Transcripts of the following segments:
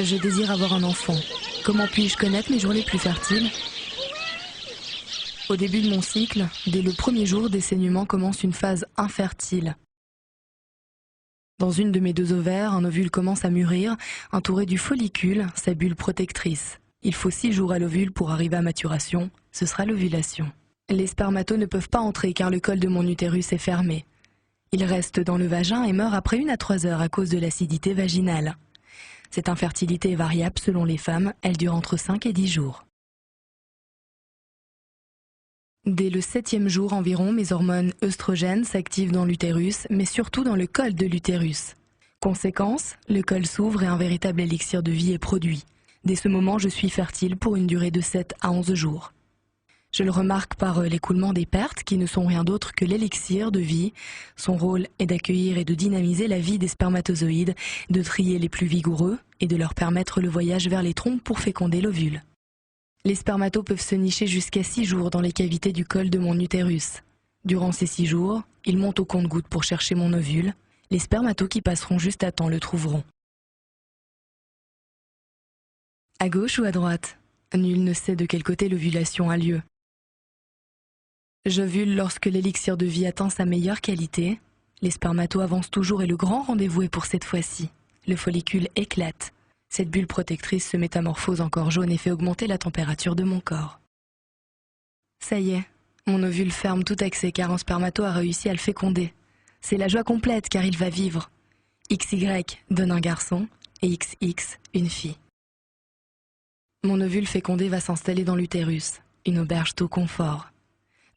Je désire avoir un enfant. Comment puis-je connaître mes jours les plus fertiles? Au début de mon cycle, dès le premier jour des saignements commence une phase infertile. Dans une de mes deux ovaires, un ovule commence à mûrir, entouré du follicule, sa bulle protectrice. Il faut 6 jours à l'ovule pour arriver à maturation, ce sera l'ovulation. Les spermatos ne peuvent pas entrer car le col de mon utérus est fermé. Ils restent dans le vagin et meurent après 1 à 3 heures à cause de l'acidité vaginale. Cette infertilité est variable selon les femmes, elle dure entre 5 et 10 jours. Dès le 7e jour environ, mes hormones œstrogènes s'activent dans l'utérus, mais surtout dans le col de l'utérus. Conséquence, le col s'ouvre et un véritable élixir de vie est produit. Dès ce moment, je suis fertile pour une durée de 7 à 11 jours. Je le remarque par l'écoulement des pertes, qui ne sont rien d'autre que l'élixir de vie. Son rôle est d'accueillir et de dynamiser la vie des spermatozoïdes, de trier les plus vigoureux et de leur permettre le voyage vers les trompes pour féconder l'ovule. Les spermatos peuvent se nicher jusqu'à 6 jours dans les cavités du col de mon utérus. Durant ces 6 jours, ils montent au compte-gouttes pour chercher mon ovule. Les spermatos qui passeront juste à temps le trouveront. À gauche ou à droite? Nul ne sait de quel côté l'ovulation a lieu. J'ovule lorsque l'élixir de vie atteint sa meilleure qualité. Les spermatos avancent toujours et le grand rendez-vous est pour cette fois-ci. Le follicule éclate. Cette bulle protectrice se métamorphose en corps jaune et fait augmenter la température de mon corps. Ça y est, mon ovule ferme tout accès car un spermato a réussi à le féconder. C'est la joie complète car il va vivre. XY donne un garçon et XX une fille. Mon ovule fécondé va s'installer dans l'utérus, une auberge tout confort.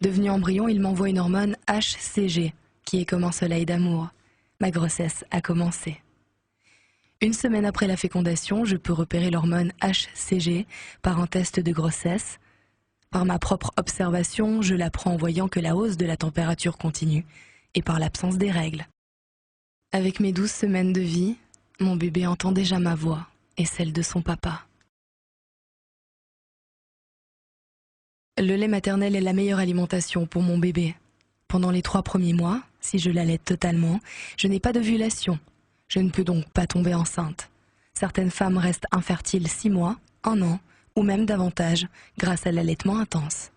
Devenu embryon, il m'envoie une hormone HCG, qui est comme un soleil d'amour. Ma grossesse a commencé. 1 semaine après la fécondation, je peux repérer l'hormone HCG par un test de grossesse. Par ma propre observation, je l'apprends en voyant que la hausse de la température continue et par l'absence des règles. Avec mes 12 semaines de vie, mon bébé entend déjà ma voix et celle de son papa. Le lait maternel est la meilleure alimentation pour mon bébé. Pendant les 3 premiers mois, si je l'allaite totalement, je n'ai pas d'ovulation. Je ne peux donc pas tomber enceinte. Certaines femmes restent infertiles 6 mois, 1 an, ou même davantage, grâce à l'allaitement intense.